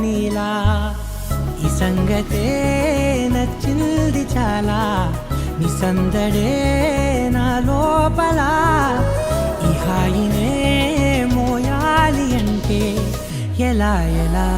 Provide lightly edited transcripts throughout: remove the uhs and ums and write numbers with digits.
నీలా ఈ సంగతే నచ్చింది చాలా నీ సందడే నా లోపల ఈ హాయినే మోయాలి అంటే ఎలా ఎలా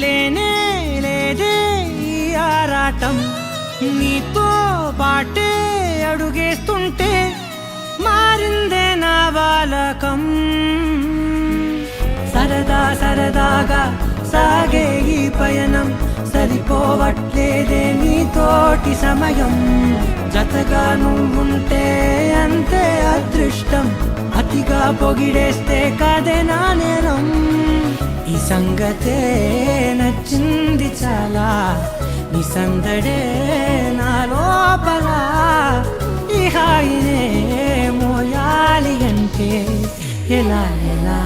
లేనే లేదే ఈ ఆరాటం నీతో పాటే అడుగేస్తుంటే మారిందే నా బాలకం సరదా సరదాగా సాగే ఈ పయనం సరిపోవట్లేదే నీతోటి సమయం జతగా నువ్వుంటే అంతే అదృష్టం అతిగా పొగిడేస్తే కదే నా నేరం ఈ సంగతే నచ్చింది చాలా నీ సందడే నా లోపల ఈ హాయినే మోయాలి అంటే ఎలా ఎలా